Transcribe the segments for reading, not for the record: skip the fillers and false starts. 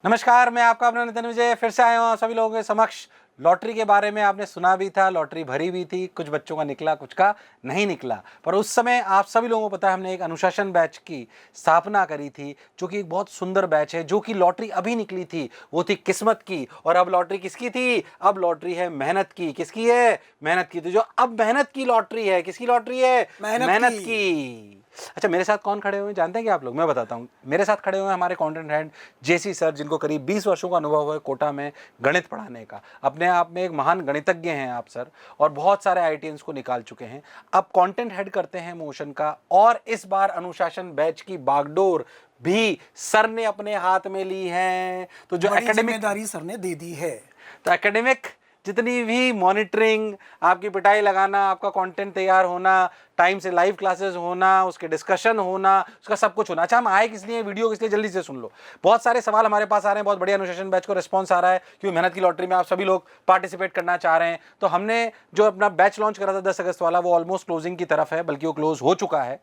नमस्कार, मैं आपका अपना नितिन विजय फिर से आया हूँ सभी लोगों के समक्ष। लॉटरी के बारे में आपने सुना भी था, लॉटरी भरी भी थी, कुछ बच्चों का निकला, कुछ का नहीं निकला। पर उस समय आप सभी लोगों को पता है हमने एक अनुशासन बैच की स्थापना करी थी, जो कि एक बहुत सुंदर बैच है। जो कि लॉटरी अभी निकली थी वो थी किस्मत की, और अब लॉटरी किसकी थी? अब लॉटरी है मेहनत की। किसकी है? मेहनत की। तो जो अब मेहनत की लॉटरी है, किसकी लॉटरी है? मेहनत की। अच्छा, मेरे साथ कौन खड़े हुए हैं जानते हैं क्या आप लोग? मैं बताता हूँ। मेरे साथ खड़े हुए हैं हमारे कंटेंट हेड जेसी सर, जिनको करीब 20 वर्षों का अनुभव है कोटा में गणित पढ़ाने का। अपने आप में एक महान गणितज्ञ हैं आप सर, और बहुत सारे आईआईटीएंस को निकाल चुके हैं। अब कंटेंट हेड करते हैं मोशन का, और इस बार अनुशासन बैच की बागडोर भी सर ने अपने हाथ में ली है। तो जो एकेडमिक जिम्मेदारी सर ने दे दी है, तो एकेडमिक जितनी भी मॉनिटरिंग, आपकी पिटाई लगाना, आपका कंटेंट तैयार होना, टाइम से लाइव क्लासेस होना, उसके डिस्कशन होना, उसका सब कुछ होना। अच्छा, हम आए किस लिए, वीडियो किस लिए, जल्दी से सुन लो। बहुत सारे सवाल हमारे पास आ रहे हैं, बहुत बढ़िया अनुशासन बैच को रिस्पॉन्स आ रहा है क्योंकि मेहनत की लॉटरी में आप सभी लोग पार्टिसिपेट करना चाह रहे हैं। तो हमने जो अपना बैच लॉन्च करा था 10 अगस्त वाला, वो ऑलमोस्ट क्लोजिंग की तरफ है, बल्कि वो क्लोज हो चुका है।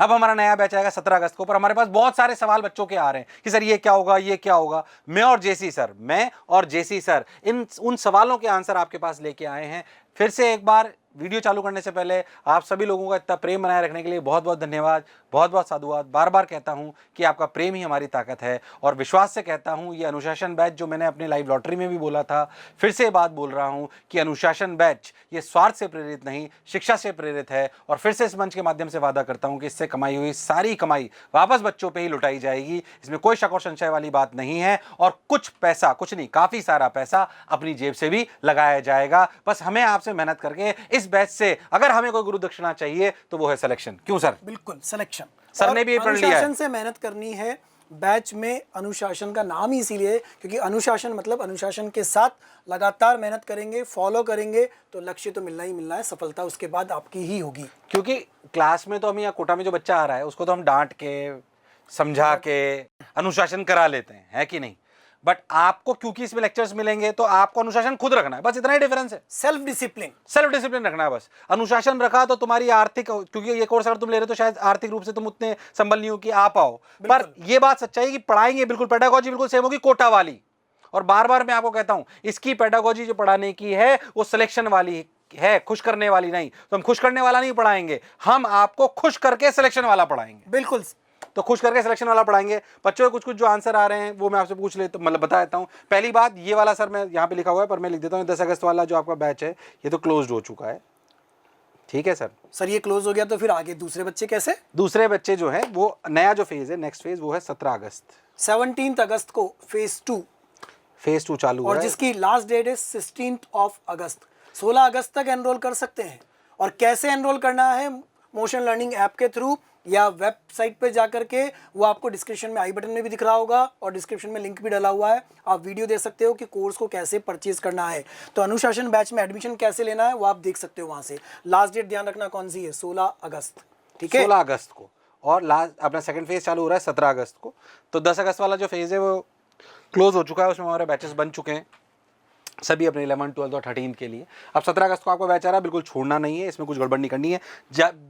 अब हमारा नया बैच आएगा 17 अगस्त को। पर हमारे पास बहुत सारे सवाल बच्चों के आ रहे हैं कि सर ये क्या होगा, ये क्या होगा। मैं और जेसी सर इन उन सवालों के आंसर आपके पास लेके आए हैं। फिर से एक बार वीडियो चालू करने से पहले आप सभी लोगों का इतना प्रेम बनाए रखने के लिए बहुत बहुत धन्यवाद, बहुत बहुत साधुवाद। बार बार कहता हूं कि आपका प्रेम ही हमारी ताकत है, और विश्वास से कहता हूं ये अनुशासन बैच, जो मैंने अपने लाइव लॉटरी में भी बोला था, फिर से बात बोल रहा हूं कि अनुशासन बैच ये स्वार्थ से प्रेरित नहीं, शिक्षा से प्रेरित है। और फिर से इस मंच के माध्यम से वादा करता हूं कि इससे कमाई हुई सारी कमाई वापस बच्चों पर ही लुटाई जाएगी। इसमें कोई शक और संशय वाली बात नहीं है। और कुछ पैसा, कुछ नहीं, काफी सारा पैसा अपनी जेब से भी लगाया जाएगा। बस हमें आपसे मेहनत करके इस बैच से अगर हमें कोई गुरु दक्षिणा चाहिए तो वो है सिलेक्शन। क्यों सर? बिल्कुल सिलेक्शन। सर ने भी प्रण लिया है, अनुशासन से मेहनत करनी है। बैच में अनुशासन का नाम ही इसीलिए क्योंकि अनुशासन मतलब अनुशासन के साथ लगातार मेहनत करेंगे, फॉलो करेंगे तो लक्ष्य तो मिलना ही मिलना है, सफलता उसके बाद आपकी ही होगी। क्योंकि क्लास में तो हम, या कोटा में जो बच्चा आ रहा है उसको तो हम डांट के, समझा के अनुशासन करा लेते हैं, है कि नहीं? बट आपको क्योंकि इसमें लेक्चर्स मिलेंगे तो आपको अनुशासन खुद रखना है, बस इतना ही डिफरेंस है। सेल्फ डिसिप्लिन रखना है बस। अनुशासन रखा तो तुम्हारी आर्थिक, क्योंकि ये कोर्स अगर तुम ले रहे हो तो शायद आर्थिक रूप से तुम उतने संबल नहीं हो कि आ पाओ। पर ये बात सच्चाई है कि पढ़ाएंगे बिल्कुल, पेडागोजी बिल्कुल सेम होगी कोटा वाली। और बार बार मैं आपको कहता हूं, इसकी पेडागोजी जो पढ़ाने की है वो सिलेक्शन वाली है, खुश करने वाली नहीं। तो हम खुश करने वाला नहीं पढ़ाएंगे, हम आपको खुश करके सिलेक्शन वाला पढ़ाएंगे। बिल्कुल, तो खुश करके सिलेक्शन वाला पढ़ाएंगे। बच्चों के कुछ कुछ जो आंसर आ रहे हैं वो मैं आपसे पूछ लेता, मतलब बता देता हूं। पहली बात, ये वाला सर मैं यहाँ पे लिखा हुआ है पर मैं लिख देता हूँ, 10 अगस्त वाला जो आपका बैच है ये तो क्लोज्ड हो चुका है। ठीक है सर? ये क्लोज हो गया तो फिर आगे दूसरे बच्चे कैसे? दूसरे बच्चे जो है वो नया जो फेज है, नेक्स्ट फेज, वो है 17 अगस्त। 17 अगस्त को फेज 2 चालू और है, जिसकी लास्ट डेट है 16 अगस्त। 16 अगस्त तक एनरोल कर सकते हैं। और कैसे एनरोल करना है? मोशन लर्निंग ऐप के थ्रू या वेबसाइट पे जाकर के, वो आपको डिस्क्रिप्शन में आई बटन में भी दिख रहा होगा और डिस्क्रिप्शन में लिंक भी डाला हुआ है। आप वीडियो देख सकते हो कि कोर्स को कैसे परचेज करना है। तो अनुशासन बैच में एडमिशन कैसे लेना है वो आप देख सकते हो वहाँ से। लास्ट डेट ध्यान रखना कौन सी है, 16 अगस्त। ठीक है, 16 अगस्त को। और लास्ट अपना सेकंड फेज चालू हो रहा है 17 अगस्त को। तो 10 अगस्त वाला जो फेज है वो क्लोज हो चुका है, उसमें हमारे बैचेस बन चुके हैं सभी अपने 11, 12 और 13 के लिए। अब 17 अगस्त को आपको बैच आ रहा है, बिल्कुल छोड़ना नहीं है, इसमें कुछ गड़बड़ नहीं करनी है।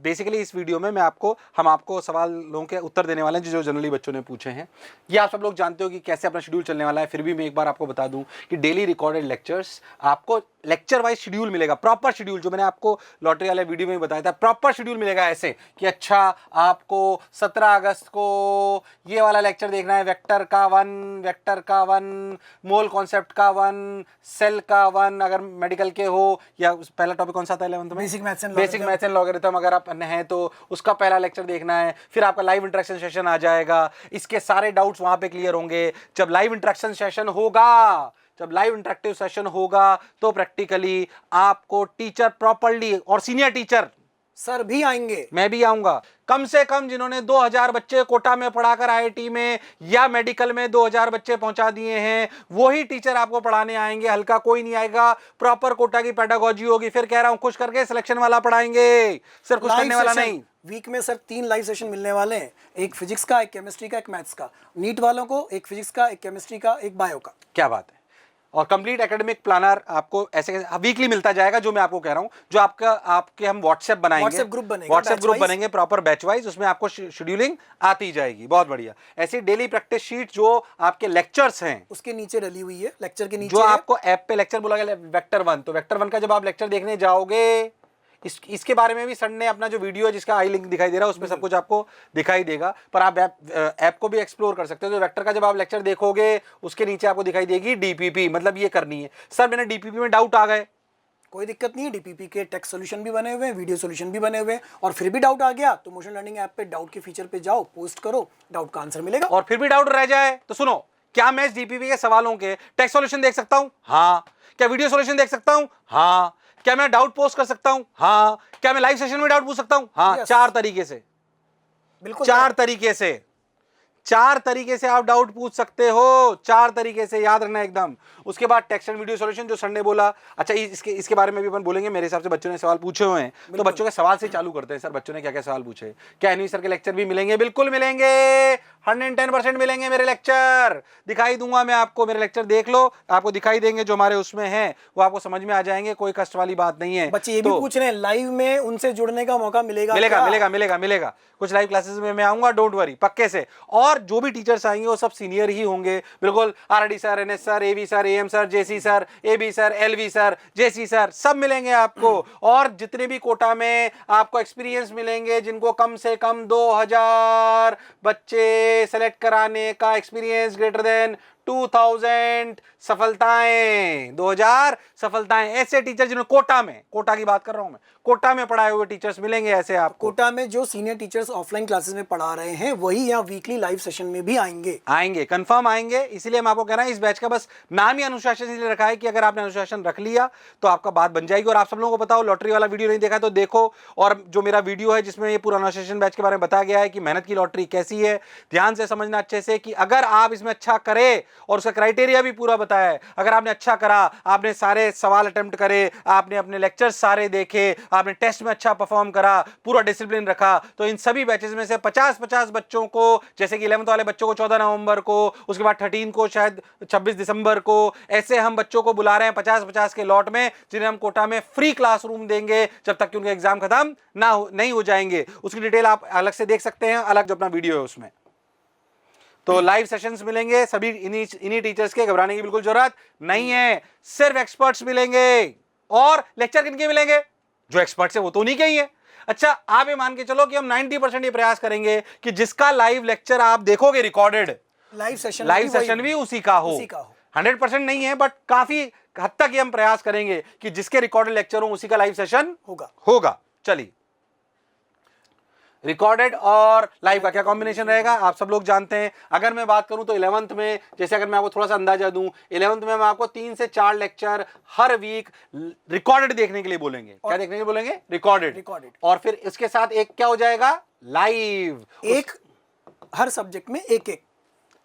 बेसिकली इस वीडियो में हम आपको सवालों के उत्तर देने वाले हैं जो जनरली बच्चों ने पूछे हैं। ये आप सब लोग जानते हो कि कैसे अपना शेड्यूल चलने वाला है। फिर भी मैं एक बार आपको बता दूं कि डेली रिकॉर्डेड लेक्चर्स, आपको लेक्चर वाइज शेड्यूल मिलेगा, प्रॉपर शेड्यूल, जो मैंने आपको लॉटरी वाले वीडियो में बताया था। प्रॉपर शेड्यूल मिलेगा ऐसे कि अच्छा आपको 17 अगस्त को ये वाला लेक्चर देखना है, वेक्टर का 1, मोल कॉन्सेप्ट का 1, सेल का 1 अगर मेडिकल के हो, या पहला टॉपिक कौन सा था 11th में? बेसिक मैथ्स एंड लॉगरिथम अगर आप हैं तो उसका पहला लेक्चर देखना है। फिर आपका लाइव इंटरेक्शन सेशन आ जाएगा, इसके सारे डाउट्स वहां पे क्लियर होंगे। जब लाइव इंटरेक्शन सेशन होगा, जब लाइव इंटरेक्टिव सेशन होगा तो प्रैक्टिकली आपको टीचर प्रॉपर्ली, और सीनियर टीचर सर भी आएंगे, मैं भी आऊंगा, कम से कम जिन्होंने 2000 बच्चे कोटा में पढ़ाकर आईआईटी में या मेडिकल में 2000 बच्चे पहुंचा दिए हैं, वही टीचर आपको पढ़ाने आएंगे। हल्का कोई नहीं आएगा, प्रॉपर कोटा की पेडागोजी होगी। फिर कह रहा हूं, खुश करके सिलेक्शन वाला पढ़ाएंगे, सिर्फ खुश करने वाला नहीं। वीक में सर 3 लाइव सेशन मिलने वाले हैं, एक फिजिक्स का, एक केमिस्ट्री का, एक मैथ्स का। नीट वालों को एक फिजिक्स का, एक केमिस्ट्री का, एक बायो का। क्या बात है। और कंप्लीट एकेडमिक प्लानर आपको ऐसे वीकली मिलता जाएगा, जो मैं आपको कह रहा हूं, जो आपके हम व्हाट्सएप बनाएंगे, व्हाट्सएप ग्रुप बनेगा, व्हाट्सएप batch ग्रुप wise। बनेंगे प्रॉपर बैच वाइज, उसमें आपको शेड्यूलिंग आती जाएगी। बहुत बढ़िया। ऐसी डेली प्रैक्टिस शीट जो आपके लेक्चर्स हैं उसके नीचे डली हुई है, लेक्चर के नीचे जो है। आपको ऐप पे लेक्चर बोला गया वेक्टर 1, तो वेक्टर 1 का जब आप लेक्चर देखने जाओगे, इसके बारे में भी सर ने अपना जो वीडियो है जिसका आई लिंक दिखाई दे रहा है उसमें सब कुछ आपको दिखाई देगा, पर आप ऐप को भी एक्सप्लोर कर सकते हो। तो वेक्टर का जब आप लेक्चर देखोगे उसके नीचे आपको दिखाई देगी डीपीपी, मतलब ये करनी है। सर मैंने डीपीपी में डाउट आ गए, कोई दिक्कत नहीं है, डीपीपी के टेक्स्ट सॉल्यूशन भी बने हुए हैं, वीडियो सॉल्यूशन भी बने हुए हैं, और फिर भी डाउट आ गया तो मोशन लर्निंग ऐप पे डाउट के फीचर पे जाओ, पोस्ट करो, डाउट का आंसर मिलेगा। और फिर भी डाउट रह जाए तो सुनो, क्या मैं इस डीपीपी के सवालों के टेक्स्ट सॉल्यूशन देख सकता हूं? हाँ। क्या वीडियो सॉल्यूशन देख सकता हूं? हाँ। क्या मैं डाउट पोस्ट कर सकता हूं? हाँ। क्या मैं लाइव सेशन में डाउट पूछ सकता हूं? हाँ। Yes. 4 तरीके से, बिल्कुल 4 तरीके से, 4 तरीके से आप डाउट पूछ सकते हो, 4 तरीके से, याद रखना एकदम। उसके बाद टेक्स्ट एंड वीडियो सॉल्यूशन जो सर ने बोला, अच्छा इसके बारे में भी अपन बोलेंगे। मेरे हिसाब से बच्चों ने सवाल पूछे हुए हैं, तो बच्चों के सवाल से चालू करते हैं। सर बच्चों ने क्या क्या सवाल पूछे? क्या एनवी सर के लेक्चर भी मिलेंगे? बिल्कुल मिलेंगे, 110% मिलेंगे। मेरे लेक्चर दिखाई दूंगा मैं आपको, मेरे लेक्चर देख लो, आपको दिखाई देंगे जो हमारे उसमें हैं, वो आपको समझ में आ जाएंगे, कोई कष्ट वाली बात नहीं है। बच्चे ये भी पूछ रहे हैं लाइव में उनसे जुड़ने का मौका मिलेगा? मिलेगा। कुछ लाइव क्लासेस में मैं आऊंगा, डोंट वरी, पक्के से। और जो भी टीचर्स आएंगे वो सब सीनियर ही होंगे, बिल्कुल। RD sir, NS sir, AV sir, AM sir, JC sir, AB sir, LV sir, JC sir, सब मिलेंगे आपको। और जितने भी कोटा में आपको एक्सपीरियंस मिलेंगे, जिनको कम से कम 2000 बच्चे सेलेक्ट कराने का एक्सपीरियंस, ग्रेटर देन 2000 सफलताएं, 2000 सफलताएं, ऐसे टीचर जिन्होंने कोटा की बात कर रहा हूं मैं, कोटा में पढ़ाए हुए टीचर्स मिलेंगे ऐसे आपको। कोटा में जो सीनियर टीचर्स ऑफलाइन क्लासेस में पढ़ा रहे हैं वही यहाँ वीकली लाइव सेशन में भी आएंगे, कंफर्म आएंगे। इसलिए हम आपको कह रहे हैं, इस बैच का बस नाम ही अनुशासन इसलिए रखा है कि अगर आपने अनुशासन रख लिया तो आपका बात बन जाएगी। और आप सब लोगों को बताओ, लॉटरी वाला वीडियो नहीं देखा तो देखो, और जो मेरा वीडियो है जिसमें ये पूरा अनुशासन बैच के बारे में बताया गया है कि मेहनत की लॉटरी कैसी है, ध्यान से समझना अच्छे से, कि अगर आप इसमें अच्छा करे, और उसका क्राइटेरिया भी पूरा बताया है, अगर आपने अच्छा करा, आपने सारे सवाल अटेम्प्ट करे, आपने अपने लेक्चर्स सारे देखे, आपने टेस्ट में अच्छा परफॉर्म करा, पूरा डिसिप्लिन रखा, तो इन सभी बैचेस में से 50-50 बच्चों को, जैसे कि 11th वाले बच्चों को 14 नवंबर को, उसके बाद 13 को शायद 26 दिसंबर को, ऐसे हम बच्चों को बुला रहे हैं 50-50 के लॉट में, जिन्हें हम कोटा में फ्री क्लासरूम देंगे जब तक कि उनके एग्जाम खत्म नहीं हो जाएंगे। उसकी डिटेल आप अलग से देख सकते हैं, अलग जो अपना वीडियो है उसमें। तो लाइव सेशंस मिलेंगे सभी इन्हीं टीचर्स के, घबराने की बिल्कुल जरूरत नहीं है। सिर्फ एक्सपर्ट्स मिलेंगे। और लेक्चर किनके मिलेंगे? जो एक्सपर्ट्स है वो तो उन्हीं के ही है। अच्छा, आप ये मान के चलो कि हम 90% ये प्रयास करेंगे कि जिसका लाइव लेक्चर आप देखोगे रिकॉर्डेड, लाइव सेशन भी उसी का हो। 100% नहीं है, बट काफी हद तक ये हम प्रयास करेंगे कि जिसके रिकॉर्डेड लेक्चर हो उसी का लाइव सेशन होगा। चलिए, रिकॉर्डेड और लाइव का क्या कॉम्बिनेशन रहेगा आप सब लोग जानते हैं। अगर मैं बात करूं तो 11th में, जैसे अगर मैं आपको थोड़ा सा अंदाजा दूं, 11th में हम आपको 3 से 4 लेक्चर हर वीक रिकॉर्डेड देखने के लिए बोलेंगे। क्या देखने के लिए बोलेंगे? रिकॉर्डेड। और फिर इसके साथ एक क्या हो जाएगा? लाइव। एक हर सब्जेक्ट में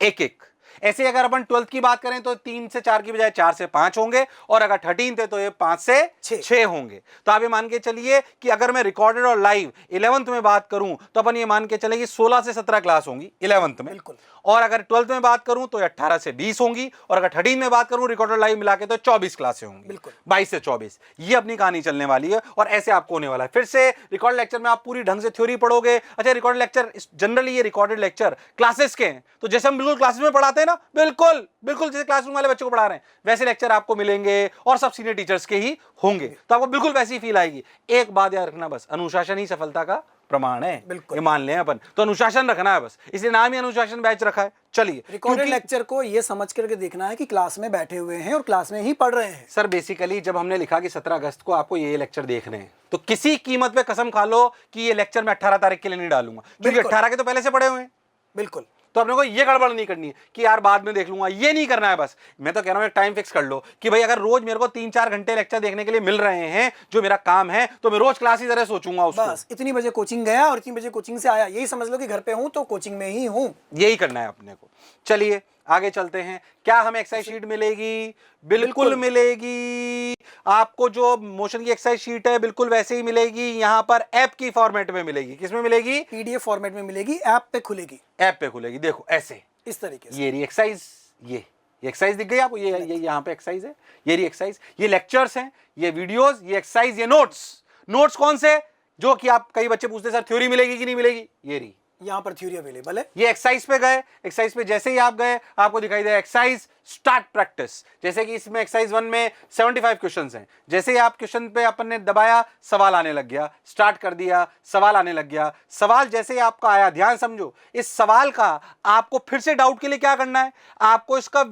एक। ऐसे अगर अपन 12th की बात करें तो 3 से 4 की बजाय 4 से 5 होंगे, और अगर 13th है तो ये 5 से 6 होंगे। तो आप ये मान के चलिए कि अगर मैं रिकॉर्डेड और लाइव 11th में बात करूं तो अपन ये मान के चले कि 16 से 17 क्लास होंगी 11th में, और अगर 12th में बात करूं तो 18 से 20 होंगी, और अगर 13 में बात करूं रिकॉर्डेड लाइव मिला के तो 24 क्लासें होंगी, 22 से 24। ये अपनी कहानी चलने वाली है, और ऐसे आपको होने वाला है। फिर से रिकॉर्ड लेक्चर में आप पूरी ढंग से थ्योरी पढ़ोगे। अच्छा, रिकॉर्डेड लेक्चर जनरली ये रिकॉर्डेड लेक्चर क्लासेस के हैं, तो जैसे हम बिल्कुल क्लासेस में पढ़ाते हैं ना, बिल्कुल जैसे क्लासरूम वाले बच्चों को पढ़ा रहे हैं वैसे लेक्चर आपको मिलेंगे, और सब सीनियर टीचर्स के ही होंगे, तो आपको बिल्कुल वैसी फील आएगी। एक बात याद रखना, बस अनुशासन ही सफलता का प्रमाण है, ये मान लें अपन, तो अनुशासन रखना है बस, इसलिए नाम ही अनुशासन बैच रखा है। चलिए, रिकॉर्डेड लेक्चर को ये समझ करके देखना है कि क्लास में बैठे हुए हैं और क्लास में ही पढ़ रहे हैं। सर बेसिकली जब हमने लिखा कि 17 अगस्त को आपको ये लेक्चर देखने हैं, तो किसी कीमत पे कसम खा लो कि ये लेक्चर मैं 18 तारीख के लिए नहीं डालूंगा, क्योंकि 18 के तो पहले से पढ़े हुए हैं। बिल्कुल। तो अपने को ये गड़बड़ नहीं करनी है कि यार बाद में देख लूंगा, ये नहीं करना है। बस मैं तो कह रहा हूं एक टाइम फिक्स कर लो कि भाई अगर रोज मेरे को 3-4 घंटे लेक्चर देखने के लिए मिल रहे हैं, जो मेरा काम है, तो मैं रोज क्लास ही तरह सोचूंगा उसको। बस इतनी बजे कोचिंग गया और इतनी बजे कोचिंग से आया, यही समझ लो कि घर पे हूं तो कोचिंग में ही हूं, यही करना है अपने को। चलिए आगे चलते हैं। क्या हमें एक्सरसाइज शीट मिलेगी? बिल्कुल मिलेगी। आपको जो मोशन की एक्सरसाइज शीट है बिल्कुल वैसे ही मिलेगी, यहां पर ऐप की फॉर्मेट में मिलेगी। किसमें मिलेगी? पीडीएफ फॉर्मेट में मिलेगी, ऐप पे खुलेगी। ऐप पे खुलेगी, देखो ऐसे, इस तरीके से। ये एक्सरसाइज, ये ये एक्सरसाइज दिख गई आपको, ये यहाँ पे एक्सरसाइज है, ये रही एक्सरसाइज, ये लेक्चर्स हैं, ये वीडियोस, ये एक्सरसाइज, ये नोट्स। नोट्स कौन से? जो कि आप, कई बच्चे पूछते हैं सर थ्योरी मिलेगी कि नहीं मिलेगी, ये रही यहाँ पर थ्योरी अवेलेबल है। ये एक्सरसाइज पे गए, एक्सरसाइज पे जैसे ही आप गए आपको दिखाई दे एक्सरसाइज स्टार्ट प्रैक्टिस। जैसे कि इसमें एक्सरसाइज 1 में 75 क्वेश्चंस हैं, जैसे ही आप क्वेश्चन पे अपन ने दबाया सवाल आने लग गया, स्टार्ट कर दिया सवाल आने लग गया। सवाल जैसे ही आपका आया, ध्यान समझो, इस सवाल का आपको फिर से डाउट के लिए क्या करना है, आपको इसका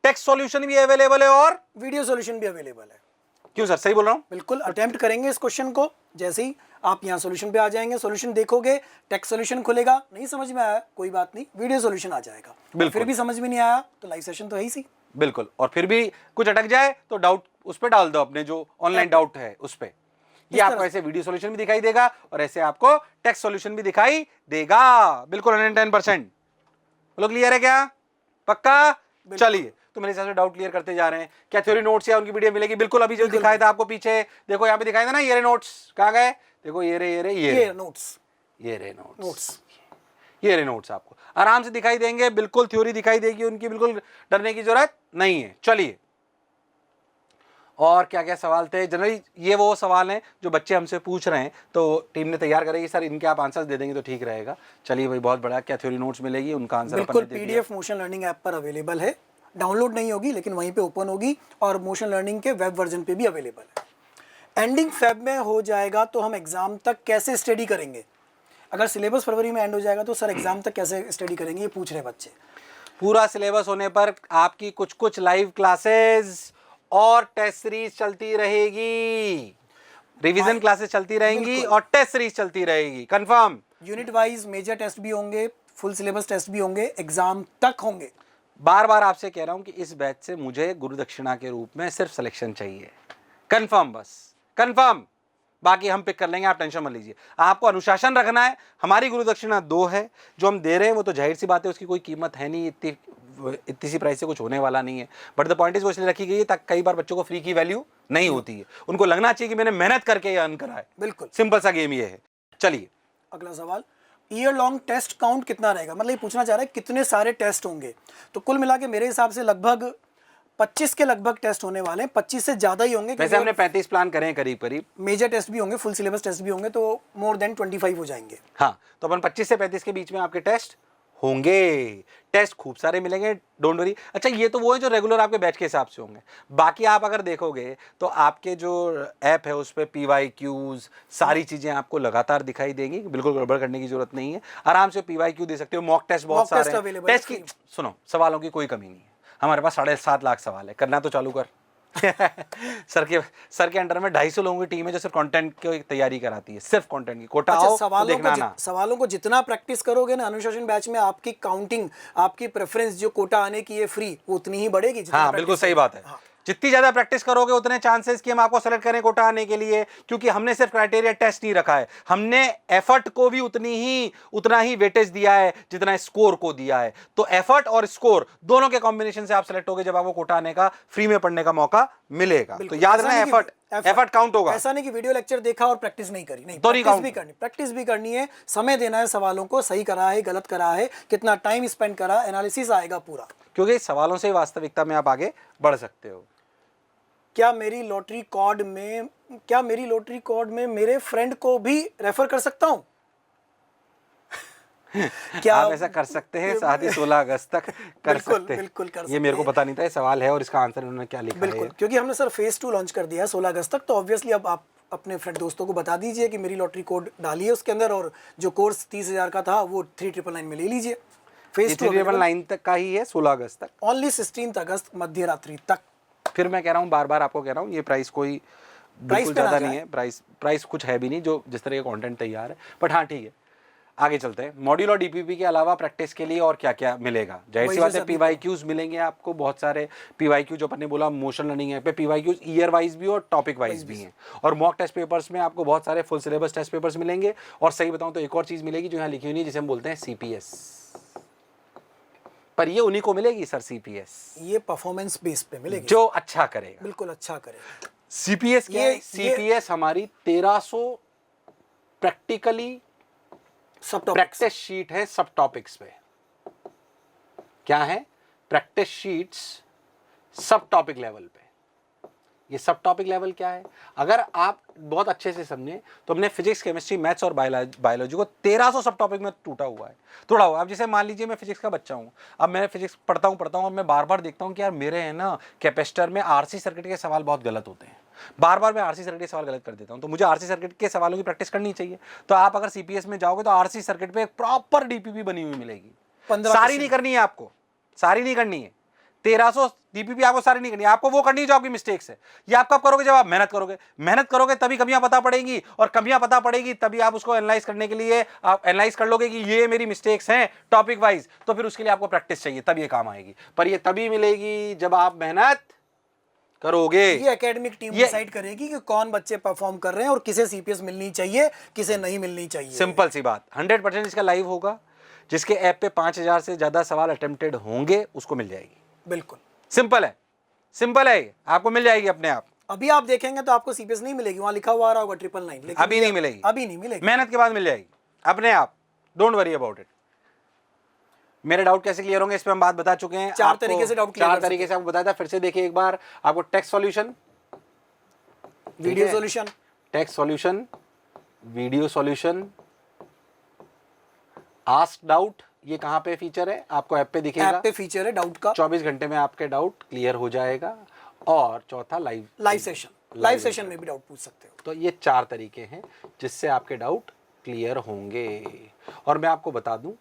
टेक्स्ट सॉल्यूशन भी अवेलेबल है और वीडियो सॉल्यूशन भी अवेलेबल है। क्यों सर, सही बोल रहा हूं? बिल्कुल अटेम्प्ट करेंगे इस क्वेश्चन को, जैसे ही आप यहाँ सॉल्यूशन पे आ जाएंगे, सॉल्यूशन देखोगे, टेक्स्ट सॉल्यूशन खुलेगा, नहीं समझ में आया कोई बात नहीं, वीडियो सॉल्यूशन आ जाएगा। बिल्कुल। फिर भी समझ में नहीं आया तो लाइव सेशन तो है ही सी। बिल्कुल, और फिर भी कुछ अटक जाए तो डाउट उस पर डाल दो, अपने जो ऑनलाइन डाउट है उस पर। ये आपको ऐसे वीडियो सॉल्यूशन भी दिखाई देगा और ऐसे आपको टेक्स्ट सॉल्यूशन भी दिखाई देगा। बिल्कुल 110%। लोग क्लियर है क्या? पक्का? चलिए, तो मेरे हिसाब से डाउट क्लियर करते जा रहे हैं। क्या थ्योरी नोट्स या उनकी वीडियो मिलेगी? बिल्कुल, अभी जो दिखाया था आपको पीछे, देखो यहाँ पे दिखाया था ना, ये रे नोट्स, कहाँ गए? देखो ये रे नोट्स, ये रे नोट्स, ये रे नोट्स आपको आराम से दिखाई देंगे। बिल्कुल थ्योरी दिखाई देगी उनकी, बिल्कुल डरने की जरूरत नहीं है। चलिए, और क्या क्या सवाल थे? जनरली ये वो सवाल हैं जो बच्चे हमसे पूछ रहे हैं, तो टीम ने तैयार करेगी, सर इनके आप आंसर्स दे देंगे तो ठीक रहेगा। चलिए भाई, बहुत बड़ा, क्या थ्योरी नोट्स मिलेगी, उनका आंसर बिल्कुल पीडीएफ मोशन लर्निंग ऐप पर अवेलेबल है, डाउनलोड नहीं होगी लेकिन वहीं पे ओपन होगी, और मोशन लर्निंग के वेब वर्जन पे भी अवेलेबल है। एंडिंग फेब में हो जाएगा तो हम एग्जाम तक कैसे स्टडी करेंगे? अगर सिलेबस फरवरी में एंड हो जाएगा तो सर एग्जाम तक कैसे स्टडी करेंगे, ये पूछ रहे बच्चे। पूरा सिलेबस होने पर आपकी कुछ कुछ लाइव क्लासेस और टेस्ट सीरीज चलती रहेगी, रिवीजन क्लासेस चलती रहेंगी और टेस्ट सीरीज चलती रहेगी, confirm. Unit wise major test भी होंगे, फुल सिलेबस टेस्ट भी होंगे, एग्जाम तक होंगे। बार बार आपसे कह रहा हूं कि इस बैच से मुझे गुरु दक्षिणा के रूप में सिर्फ सिलेक्शन चाहिए, कंफर्म, बस कंफर्म। बाकी हम पिक कर लेंगे, आप टेंशन मत लीजिए। आपको अनुशासन रखना है। हमारी गुरु दक्षिणा 2 है, जो हम दे रहे हैं वो तो जाहिर सी बात है, उसकी कोई कीमत है नहीं, इतनी सी प्राइस से कुछ होने वाला नहीं है। बट द पॉइंट इज वो इसलिए रखी गई है ताकि कई बार बच्चों को फ्री की वैल्यू नहीं होती है, उनको लगना चाहिए कि मैंने मेहनत करके ये अर्न करा है। बिल्कुल सिंपल सा गेम ये है। चलिए, अगला सवाल, ईयर लॉन्ग टेस्ट काउंट कितना रहेगा? मतलब ये पूछना चाह रहा है कितने सारे टेस्ट होंगे। तो कुल मिला के मेरे हिसाब से लगभग 25 के लगभग टेस्ट होने वाले हैं, 25 से ज्यादा ही होंगे। वैसे हमने 35 प्लान करे हैं करीब करीब। मेजर टेस्ट भी होंगे, फुल सिलेबस टेस्ट भी होंगे, तो मोर देन 25 हो जाएंगे। हाँ, तो अपन 25 से 35 के बीच में आपके टेस्ट होंगे। टेस्ट खूब सारे मिलेंगे, डोंट वरी। अच्छा, ये तो वो है जो रेगुलर आपके बैच के हिसाब से होंगे। बाकी आप अगर देखोगे तो आपके जो ऐप है उस पर PYQs सारी चीजें आपको लगातार दिखाई देंगी, बिल्कुल गड़बड़ करने की जरूरत नहीं है। आराम से PYQ दे सकते हो, मॉक टेस्ट बहुत सारे हैं। टेस्ट की सुनो, सवालों की कोई कमी नहीं है, हमारे पास 7.5 लाख सवाल है। करना तो चालू कर। सर के अंडर में 250 लोगों की टीम है जो सिर्फ कंटेंट की तैयारी कराती है, सिर्फ कंटेंट की। कोटा आओ तो देखना ना। सवालों को जितना प्रैक्टिस करोगे ना अनुशासन बैच में, आपकी काउंटिंग, आपकी प्रेफरेंस जो कोटा आने की है फ्री, वो उतनी ही बढ़ेगी। हाँ, बिल्कुल सही बात है। हाँ। जितनी ज्यादा प्रैक्टिस करोगे उतने चांसेस कि हम आपको सेलेक्ट करें कोटा आने के लिए, क्योंकि हमने सिर्फ क्राइटेरिया टेस्ट नहीं रखा है, हमने एफर्ट को भी उतना ही वेटेज दिया है जितना स्कोर को दिया है। तो एफर्ट और स्कोर दोनों के कॉम्बिनेशन से आप सेलेक्ट होगे जब आपको कोटा आने का, फ्री में पढ़ने का मौका मिलेगा। तो याद रखना, एफर्ट काउंट होगा। ऐसा नहीं कि वीडियो लेक्चर देखा और प्रैक्टिस नहीं करी, नहीं, प्रैक्टिस भी करनी है, समय देना है सवालों को, सही करा है गलत करा है, कितना टाइम स्पेंड करा, एनालिसिस आएगा पूरा, क्योंकि सवालों से वास्तविकता में आप आगे बढ़ सकते हो। क्या मेरी लॉटरी कोड में मेरे फ्रेंड को भी रेफर कर सकता हूं? क्या आप ऐसा कर सकते हैं? साथ ही 16 अगस्त तक कर सकते हैं। बिल्कुल कर सकते हैं। ये मेरे को पता नहीं था, ये सवाल है और इसका आंसर उन्होंने क्या लिखा है। बिल्कुल, क्योंकि हमने सर फेज 2 लॉन्च कर दिया है 16 अगस्त तक, तो ऑब्वियसली अब आप अपने फ्रेंड दोस्तों को बता दीजिए कि मेरी लॉटरी कोड डालिए उसके अंदर, और जो कोर्स 30,000 का था वो 3999 में ले लीजिए। फेज 3999 तक का ही है, 16 अगस्त तक, ओनली 16 अगस्त मध्य रात्रि तक। फिर मैं कह रहा हूँ, बार बार आपको कह रहा हूँ, ये प्राइस कोई बिल्कुल ज़्यादा नहीं है, प्राइस कुछ है भी नहीं, जो जिस तरह का कंटेंट तैयार है। बट हाँ ठीक है, आगे चलते हैं। मॉड्यूल और डीपीपी के अलावा प्रैक्टिस के लिए और क्या क्या मिलेगा? जाहिर सी बात है, PYQs मिलेंगे आपको बहुत सारे। PYQ जो अपन ने बोला मोशन लर्निंग है पे, PYQs ईयर वाइज भी और टॉपिक वाइज भी हैं। और मॉक टेस्ट पेपर्स में आपको बहुत सारे फुल सिलेबस टेस्ट पेपर्स मिलेंगे। और सही बताऊँ तो एक और चीज़ मिलेगी जो यहाँ लिखी हुई नहीं, जिसे हम बोलते हैं CPS, पर ये उन्हीं को मिलेगी सर। CPS ये परफॉर्मेंस बेस पे मिलेगी, जो अच्छा करेगा, बिल्कुल अच्छा करेगा। CPS क्या है? CPS हमारी 1300 प्रैक्टिकली प्रैक्टिस शीट है सब टॉपिक्स पे। क्या है? प्रैक्टिस शीट्स सब टॉपिक लेवल पे। ये सब टॉपिक लेवल क्या है, अगर आप बहुत अच्छे से समझें तो हमने फिजिक्स, केमिस्ट्री, मैथ्स और बायोलॉजी को 1300 सब टॉपिक में तोड़ा हुआ है। अब जैसे मान लीजिए मैं फिजिक्स का बच्चा हूँ, अब मैं फिजिक्स पढ़ता हूँ और मैं बार बार देखता हूँ कि यार मेरे है ना कैपेसिटर में आरसी सर्किट के सवाल बहुत गलत होते हैं, बार बार मैं आरसी सर्किट के सवाल गलत कर देता हूँ, तो मुझे आरसी सर्किट के सवालों की प्रैक्टिस करनी चाहिए। तो आप अगर सीपीएस में जाओगे तो आरसी सर्किट पे एक प्रॉपर डीपीपी बनी हुई मिलेगी। 15 सारी नहीं करनी है आपको, सारी नहीं करनी है, 1300 डीपीपी आपको सारी नहीं करनी है, आपको वो करनी है जो आपकी मिस्टेक्स है। ये आप कब करोगे, जब आप मेहनत करोगे तभी कमियां पता पड़ेगी, और कमियां पता पड़ेगी तभी आप उसको एनालाइज करने के लिए आप एनालाइज कर लोगे कि ये मेरी मिस्टेक्स हैं टॉपिक वाइज, तो फिर उसके लिए आपको प्रैक्टिस चाहिए, तब ये काम आएगी। पर ये तभी मिलेगी जब आप मेहनत करोगे। ये एकेडमिक टीम डिसाइड करेगी कि कौन बच्चे परफॉर्म कर रहे हैं और किसे सीपीएस मिलनी चाहिए, किसे नहीं मिलनी चाहिए। सिंपल सी बात, 100% इसका लाइव होगा। जिसके ऐप पे 5000 से ज्यादा सवाल अटेम्प्टेड होंगे उसको मिल जाएगी। बिल्कुल सिंपल है, सिंपल है, आपको मिल जाएगी अपने आप। अभी आप देखेंगे तो आपको सीपीएस नहीं मिलेगी, वहां लिखा हुआ आ रहा होगा 999, लेकिन अभी नहीं मिलेगी, अभी नहीं मिलेगी, मेहनत के बाद मिल जाएगी अपने आप, डोंट वरी अबाउट इट। मेरे डाउट कैसे क्लियर होंगे इस पे हम बात बता चुके हैं। 4 तरीके से डाउट क्लियर, 4 तरीके से आपको बताया था, फिर से देखिए एक बार। आपको text solution, video solution, text solution, video solution, ask doubt, ये कहां पे फीचर है, आपको ऐप पे दिखेगा, ऐप पे फीचर है डाउट का, 24 घंटे में आपके डाउट क्लियर हो जाएगा। और चौथा लाइव सेशन में भी डाउट पूछ सकते हो। तो ये 4 तरीके हैं जिससे आपके डाउट क्लियर होंगे। और मैं आपको बता दूं,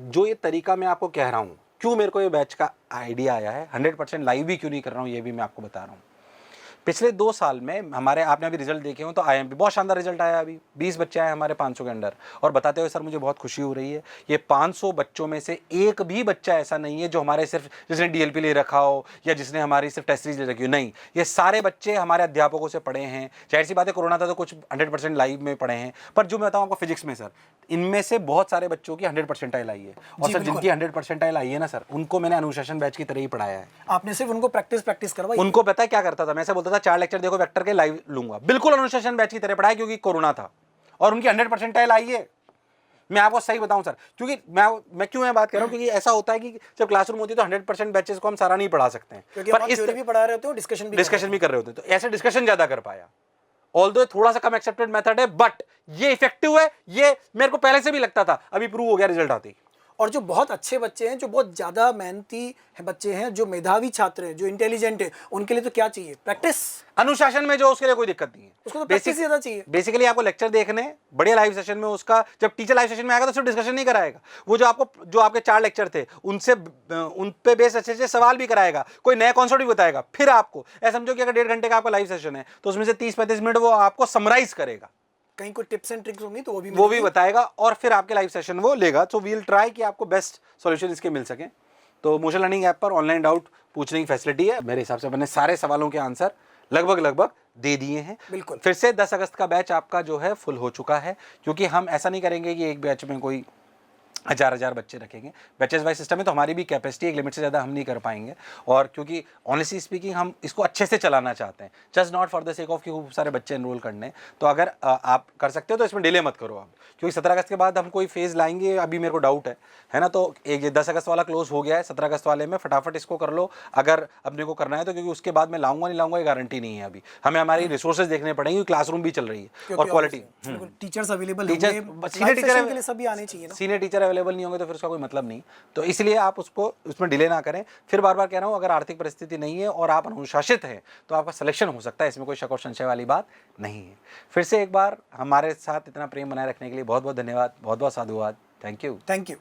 जो ये तरीका मैं आपको कह रहा हूं, क्यों मेरे को ये बैच का आइडिया आया है, 100% लाइव भी क्यों नहीं कर रहा हूं, ये भी मैं आपको बता रहा हूं। पिछले 2 साल में हमारे, आपने अभी रिजल्ट देखे हो तो आईएमपी बहुत शानदार रिजल्ट आया, अभी 20 बच्चे आए हमारे 500 के अंडर, और बताते हुए सर मुझे बहुत खुशी हो रही है। ये 500 बच्चों में से एक भी बच्चा ऐसा नहीं है जो हमारे सिर्फ जिसने डीएलपी ले रखा हो या जिसने हमारी सिर्फ टेस्ट सीरीज ले रखी हो, नहीं, ये सारे बच्चे हमारे अध्यापकों से पढ़े हैं। जाहिर सी बात है कोरोना था तो कुछ 100% लाइव में पढ़े हैं, पर जो मैं बताऊँ आपको फिजिक्स में सर, इनमें से बहुत सारे बच्चों की 100 परसेंटाइल आई है, और सर जिनकी 100 परसेंटाइल आई है ना सर, उनको मैंने अनुशासन बैच की तरह ही पढ़ाया है। आपने सिर्फ उनको प्रैक्टिस करवाई। उनको पता है क्या करता था, मैं ऐसे बोलता था 4 लेक्चर देखो वेक्टर के लाइव लूंगा, बिल्कुल अनुशासन बैच की तरह पढ़ाया, क्योंकि कोरोना था और उनकी 100 परसेंटाइल आई है। मैं आपको सही बताऊं सर, क्योंकि मैं क्यों बात कर रहा हूं, क्योंकि ऐसा होता है कि जब क्लासरूम होती है तो 100% बैचेस को हम सारा नहीं पढ़ा सकते हैं, पर इस भी पढ़ा रहे होते हो, डिस्कशन भी कर रहे होते हैं, तो ऐसे डिस्कशन ज्यादा कर पाया। ऑल्दो थोड़ा सा कम एक्सेप्टेड मेथड है, बट ये इफेक्टिव है, ये मेरे को पहले से भी लगता था, अभी प्रूव हो गया रिजल्ट आते ही। और जो बहुत अच्छे बच्चे हैं, जो बहुत ज़्यादा मेहनती है बच्चे हैं, जो मेधावी छात्र हैं, जो इंटेलिजेंट है, उनके लिए तो क्या चाहिए, प्रैक्टिस। अनुशासन में जो, उसके लिए कोई दिक्कत नहीं है, उसको तो प्रैक्टिस ज़्यादा चाहिए। बेसिकली आपको लेक्चर देखने बढ़िया लाइव सेशन में, उसका जब टीचर लाइव सेशन में आएगा तो सिर्फ डिस्कशन नहीं कराएगा, वो जो आपके 4 लेक्चर थे उन पे बेस अच्छे से सवाल भी कराएगा, कोई नया कॉन्सेप्ट भी बताएगा। फिर आपको ऐसा समझो कि अगर 1.5 घंटे का आपका लाइव सेशन है तो उसमें से 30-35 मिनट वो आपको समराइज करेगा, कहीं कोई टिप्स एंड ट्रिक्स होंगी तो वो भी बताएगा, और फिर आपके लाइव सेशन वो लेगा। तो वील ट्राई कि आपको बेस्ट सॉल्यूशन इसके मिल सके। तो मोशन लर्निंग ऐप पर ऑनलाइन डाउट पूछने की फैसिलिटी है। मेरे हिसाब से मैंने सारे सवालों के आंसर लगभग दे दिए हैं। बिल्कुल। फिर से 10 अगस्त का बैच आपका जो है फुल हो चुका है, क्योंकि हम ऐसा नहीं करेंगे कि एक बैच में कोई 1000 बच्चे रखेंगे, बैचेस वाइज सिस्टम है, तो हमारी भी कैपेसिटी एक लिमिट से ज़्यादा हम नहीं कर पाएंगे। और क्योंकि ऑनेस्टली स्पीकिंग हम इसको अच्छे से चलाना चाहते हैं, just not for the sake of कि खूब सारे बच्चे एनरोल करने। तो अगर आप कर सकते हो तो इसमें डिले मत करो आप, क्योंकि 17 अगस्त के बाद हम कोई फेज़ लाएंगे, अभी मेरे को डाउट है ना। तो एक ये 10 अगस्त वाला क्लोज हो गया है, 17 अगस्त वाले में फटाफट इसको कर लो अगर अपने को करना है तो, क्योंकि उसके बाद मैं लाऊंगा नहीं लाऊंगा ये गारंटी नहीं है। अभी हमें हमारी रिसोर्सेज देखने पड़ेंगे, क्लासरूम भी चल रही है और quality, teachers available, senior teacher के लिए सभी आने चाहिए ना। सीनियर टीचर अवेलेबल नहीं होंगे तो फिर उसका कोई मतलब नहीं। तो इसलिए आप उसको उसमें डिले ना करें। फिर बार बार कह रहा हूँ, अगर आर्थिक परिस्थिति नहीं है और आप अनुशासित हैं तो आपका सिलेक्शन हो सकता है, इसमें कोई शक और संशय वाली बात नहीं है। फिर से एक बार हमारे साथ इतना प्रेम बनाए रखने के लिए बहुत बहुत धन्यवाद, बहुत बहुत साधुवाद। Thank you.